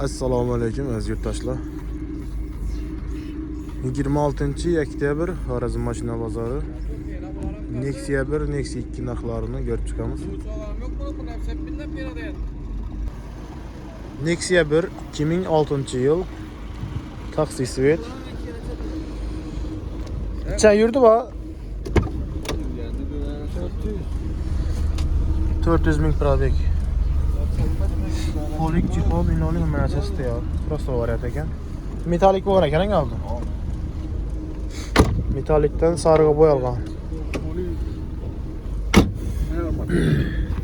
Assalomu alaykum aziz yurtdoshlar. 26-oktyabr Xorazm mashina bozori. Nexia 1, Nexia 2 narxlarini ko'rib chiqamiz. Nexia 1 2006-yil taksi svet. Necha yurdi bu? 400 ming probeg. Polik jihod inoning manasasi tayyor. Prosto variant ekan. Metalik bo'lgan ekan oldi. Metalikdan sariga bo'yalgan.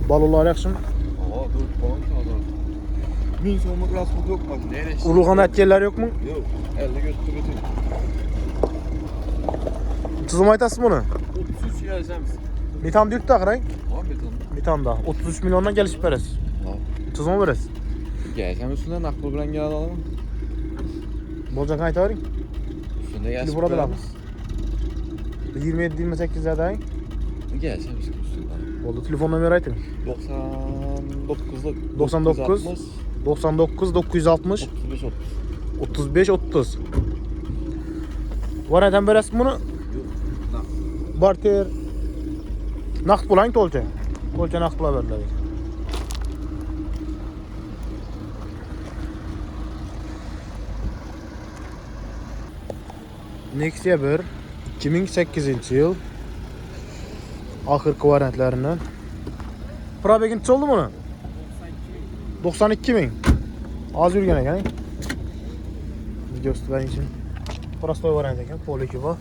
Balonlar yaxshimi? Ming so'mlik rasmi yo'q mu? Ulug'on atkenlar yo'qmi? Yo'q. 50 götürüp götür. Tuzum aytasizmi buni? 33 yazacağız. Metan yurtda qarang. Ha beton. Metanda 33 milyondan gelişip berasiz. Ha. Tuzum berasiz. Geleceğim üstüne nakli bilen gel alalım. Bo'lgan aytavering. Üstünde gelsin. Burada bilamiz. 27-28 zadaying. Geleceğim üstünde. Bo'ldi, telefon nomeri ayting. 99 99 960 35 30. 35 30. Variantdan berasizmi buni? Yok. Barter. Naqd bo'lang to'lcha. To'lcha naqd pula beriladi. Nexia 1 2008-yil oxirgi variantlaridan. Probegini necha oldi buni? 92 ming. Az yurgan ekan. Videosi benim için. Prostoy variant ekan, poliki bor.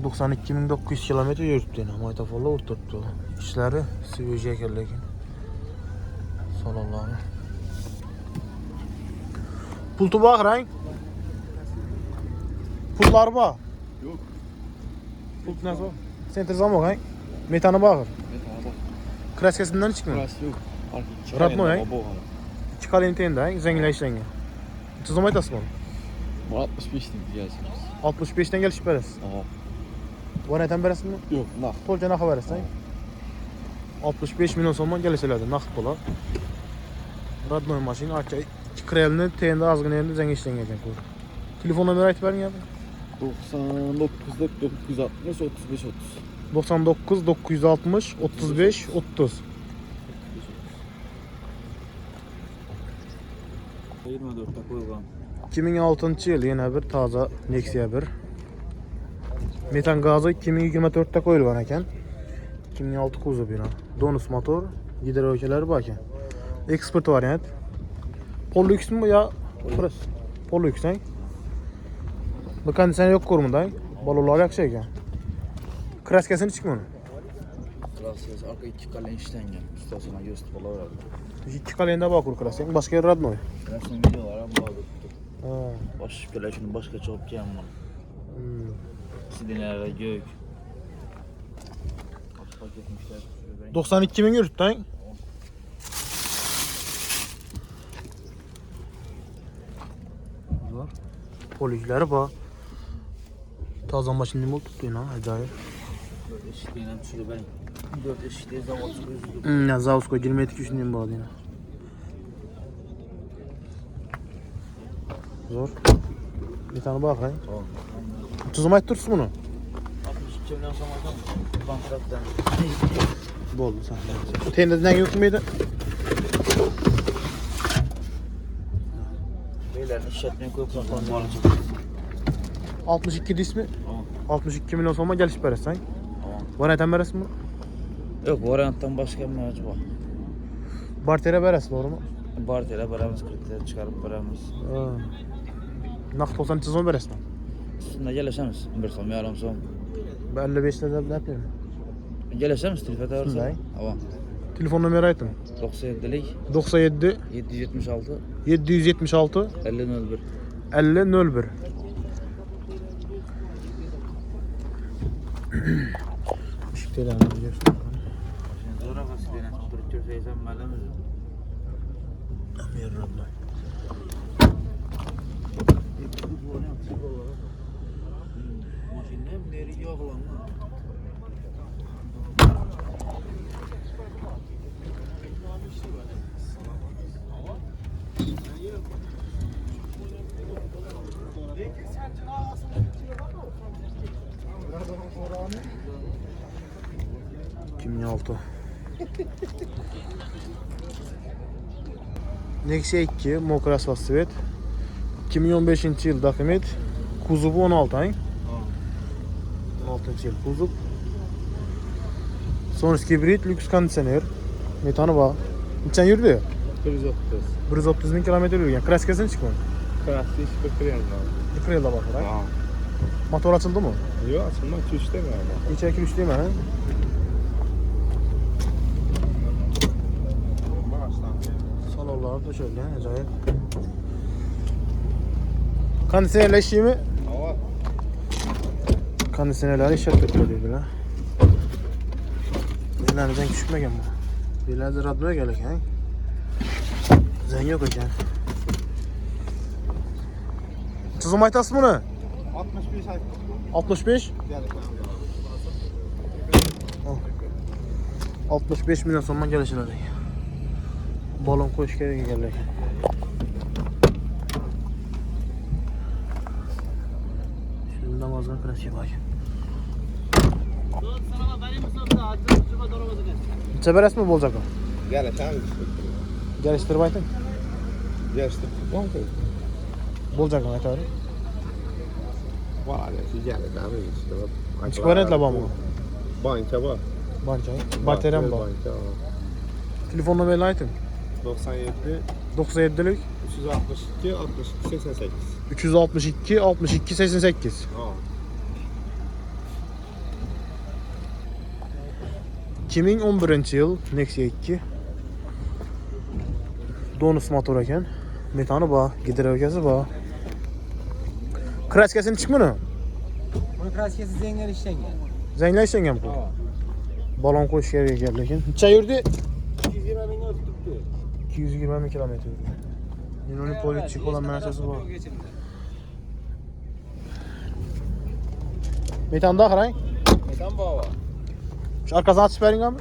92.900 kilometre yuribdi. Maytafolla o'tiribdi. Ishlari svejiy ekan lekin. Sonallarni. Pulti bor qarang. Pullar bor. Yok. Pult nasıl? Center zamok ha? Metanı bor. Metana bak. Kraskasidan chiqmi? Burası yok. Radno ya? İki kalenteyinde ha, zengin işlenge. Tuzum aytasız bunu? Bu 65 değil geleceğiz. 65'ten gelişip berasiz. Aha. Variantdan berasizmi? Yok nak. To'lcha naqd berasiz. 65 milyon so'mdan kelishiladi, naqd pul. Radnoy mashina, archa krelni tenda ozgina endi zengin ishlangan ekan. Telefon nomeri aytib bering abi. 99 960 35 30. 99 960 35 30. 24'te koyulgan. 2006-yil yana bir toza Nexia 1. Metan gazı 2024'te qo'yilgan ekan. 2006 kuzov bino. Donus motor, gidrovokalari bor ekan. Eksport variant. Pollux mu ya? Burası. Pollux ha? Bu kondisyon yo'q ko'rmida. Balonlar yaxshi ekan. Kraskasini chiqmi uni? Kraskası arka iki kalen işlengen. Ustasına gösterip olarak. İki kalenda bor kraska. Boshqa radnoy. Kraskasını biliyorlar ama bağlı. Ha. Baş şunu başka çok gelmem. Sidineler gök. Bak etmişler. 92 ming yuribdi ha? Bor. Poliklari bor. Toza mashina nima tutdi ha? Ajoyib. 4 eşitliğine sürü ben. 4 eşitliği zavod sürüyordu. Ya Zavsko 22 shundan bor deyna. Zo'r. Bir tane bak ha. Tamam. Tuzum aytib tursiz buni? 62 milyon samardan bankrattan. Bo'ldi sen. Tendadan yo'qmaydi? Beylerin işletmeye koyup platform var. 62 ismi? Tamam. 62 milyon so'mga kelishib berasan. Tamam. Variantdan berasizmi? Yok varianttan başka bir acaba? Barter'e berasiz, to'g'rimi? Barter'e beraber kriter çıkarıp beraber. Naqd olsa necha so'm berasiz? Üstünde geleşemiz. Bir son yarım son. 55 da deb yapayım. Geleşemiz telefon arası. Şunday. Tamam. Telefon nomeri ayting. 97'lik 97 776 776 50 01. 50 01. Işıklarını biliyorsun. Şimdi zor havası denen. Türkçe seyzen malemiz. Amir Rabbi. Maşinem neri yok lan. 2006. Nexia 2 Mokras Vasvet. 2015 yıl dokument. Kuzubu 16 ay. 16 yıl kuzub. Sonraki hibrit lüks kondisyoner. Metanı var. Neçen yürüdü? 130. 130 bin kilometre yürüyen. Kraskasını çıkmadı. Krasi iş bekliyorum abi. Bir yılda bakır. Motor açıldı mı? Yok açılma 2-3 demiyor ama. 2-2-3 değil mi? He? Salonlar da şöyle acayip. Kondisyonerler işi mi? Hava. Kondisyonerler işletmek diyorlar. Birlerinizden küçükmeken bu. Birlerde radyoya gelek he? Zen yok eken. Tuzum aytas mı ne? 65 ay. 65? 65 milyon sonuna gelişirler. Balon koş gerek gelek. Şimdi namazdan klasik bak. Çeberes mi olacak o? Gel efendim. Geliştirip aytın. Geçti. Banka. Olacak mı aytarı? Var ya şu gel efendim işte. Hiç variantla var mı? Banka var. Banca. Bataryam var. Banka var. Telefon numarayı aytın. 97 97'lik 362 62 88. 362 62 88. Ha. 2011 yıl Nexia 2. Donus motor eken. Metanı var, gider ökesi var. Kraskasını çıkmıyor. Bunu kraskesi zengen işten gel. Zengler işlengem bu. Ha. Balon koş geriye geldi lekin. Neçe yürüdü? 220 bin tuttu. 220 kilometre yürüdü. Yine politik olan menasesi var. Metan daha karay. Metan baba. Şu arkasını açıp verin abi.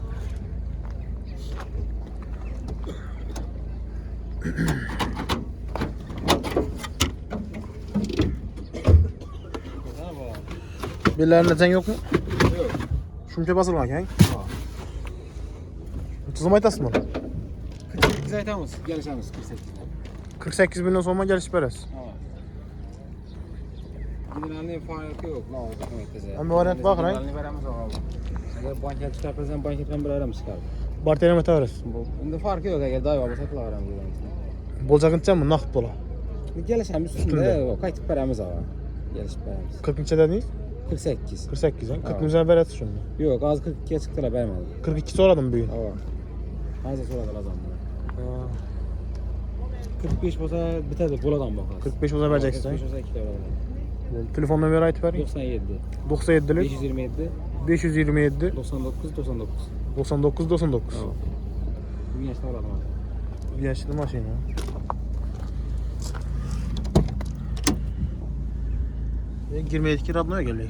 Metan baba. Birilerinde sen yok mu? Yok. Şunca basılmak yani. Ha. Tuzum aytas mı? 48 ay tamız. Gelişemiz 48. 48 milyon sonra geliş veririz. Ha. Generalin farkı yok. Ne olacak mıydı? Ama variant var, right? Generalini veremez ama. Eğer banket çıkartırsan banketten bir aramız çıkar. Barteri mete veririz. Bunda farkı yok. Eğer daha var. Satıl aramız. Bolacak ince mi? Nakit bola. Gelişemiz üstünde. Kayıt veremiz ama. Gelişip veremiz. 40 inçe dediniz? 48. 48 ha. 40 Ha. milyon veririz şimdi. Yok az 42'ye çıktılar vermedi. 42 soradım bugün. Hava. Hazır sonra da lazım. 45 olsa biter boladan bakar. 45 olsa vereceksin. 45 olsa 2 lira. Telefon numarayı ait verin. 97. 97'lik 527. 527 99 99. 99 99. Tamam. Bu yaşta var ama. Bir yaşlı maşın ya. Girmeyediki radyoya geliyor.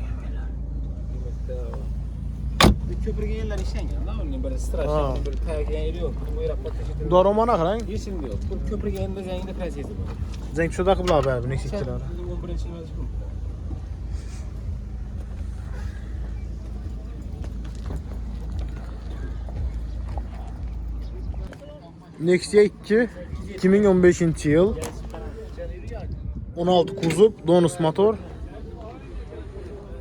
Bir köprü gelirler işten gel. Ne oluyor böyle Ha. straşlar, böyle terken yeri yok. Bu yere patlayacak. Doğru mu ana kadar? Yeşil diyor. Bu köprü gelinde zengin de prens yedi bu. Zenk şu dakika bula be, ne siktiler. Bizim 11 için var çıkın. Nexia 2 2015 yıl 16 kuzup Donus motor.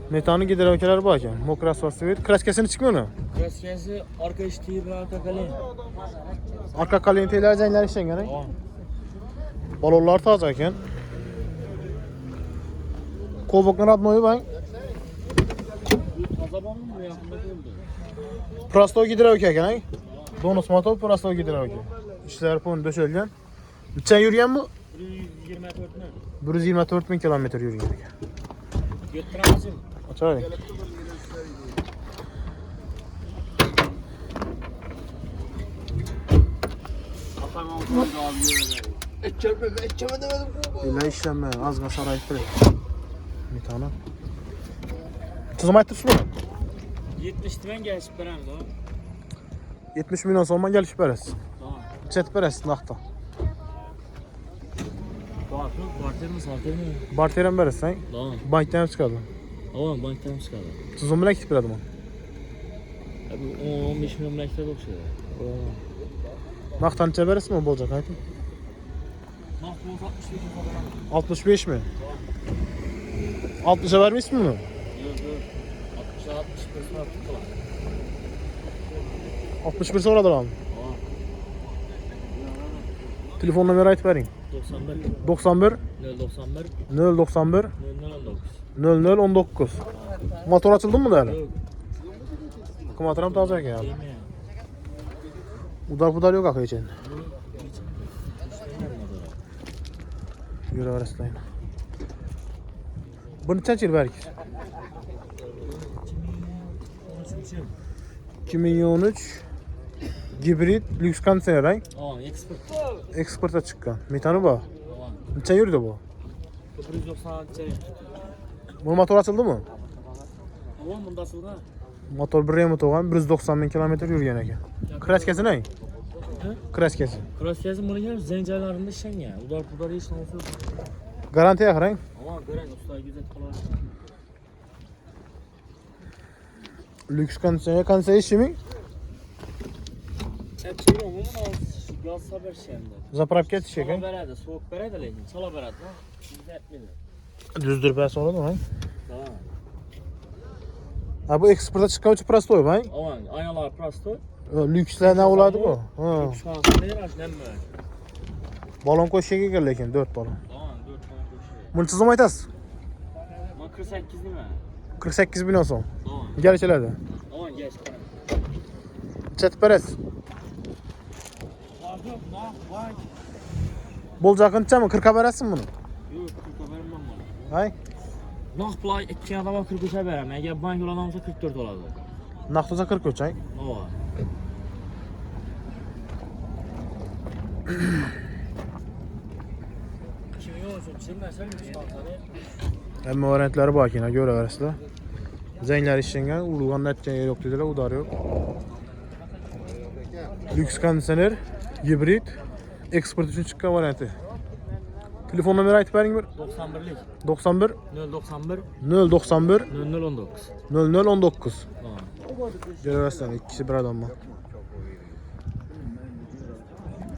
Metanı gider ökeler bakın. Mokras Vasvet. Kraskasını çıkmıyor mu? Kraskesi arka iştiği bir arka kalem. Arka kalinteler zeynler işten gene. Balonlar taze eken. Kovbokun radnoyu ben. Taza bağlı mı yakında oldu? Prasto gider ökeken ay. Donus motor prasto gider öke. İşler pon döşelgen. Sen yürüyen mi? 124 ne? 124 bin kilometre yürüyen. Götüremezsin. Açar. Kafam oldu abi. Ekçeme demedim. İlla işlenme. Az gaz saray ettirir. Bir tane. Tuzum aytırsın mı? 70 ben gelip veremez o. 70 milyon sonra geliş veririz. Tamam. Çet veririz nakta. Doğan Farkı bartermi saltermi? Barteran bersen, Tamam. bankdan ham chiqadi. Tamam bankdan chiqadi. Tuzum bilan ketib beradimi? Bu 10-15 million bilan ketadi o'xshaydi. Naqdtancha berasizmi bo'lajak ayting? Naq 65 65 mi? 60'a vermiyorsun mu? Yok yok. 60 sonra tuttular. 61 sonra da lan. Tamam. Telefon numarayı aytıp verin. 91 91 091 091 0019. 0019. Motor açıldı mı değerli? Yok. Motoram taze ya. Değil mi? Udar budar yok akı için. Yürü arasındayım. Bu neçə il belki? 2013 hibrit lüks kondisioner ha? Tamam expert. Eksporta çıkan. Metanı bu. Tamam. Neçə yürüdü bu? 990 çeyrek. Bu motor açıldı mı? Tamam bunda asılda. Motor bir remote olan 190 bin kilometre yürüyen ekan. Kraskesi ne? Kraskesi. Krosyazı bunu gel zencaylarında şen ya. Udar hiç ne olsun. Garanti yakırın. Ama gören usta güzel kalan. Lüks kondisyoner kondisyoner işi mi? Hep şey yok bunun gaz haber şeyinde. Zapravka yetişecek Çala ha? beredi, soğuk beredi lekin. Çala beredi ha. Bizde etmedi. Düzdür ben sonra da mı? Tamam. Ha bu eksporta çıkan için prosto mu? Aman aynalar prosto. Lüksler ne oladı bu? Ha. Lüks kanası değil aşkım mı? Balon koşuya gel lekin 4 balon. Tamam 4 tane koşuyor. Bunu çizim aytas. Ama 48 değil mi? 48 bin olsun. Tamam. Gel içeride. Aman geç bana. Çet peres. Var yok nah var. Bolacak mı? 40'a veresin bunu. Yok 40'a vermem bana. Hay. Nah play 2 adama 43'e verem. Eğer bank olan olsa 44 oladı. Naklıca 43 hay. O var. Kimi olsun çizmezsen lüks kantanı. Hem öğrentileri bakiyine göre veresler. Zeynler işingen, uğruğun netken yer yok dediler, udar yok. Lüks kondisyoner, hibrit, eksport için çıkan variantı. Telefon numarayı aytıp verin bir. 91'lik. 91 091 091 0019. 0019. Tamam. Gel veresler, ikisi bir adam mı?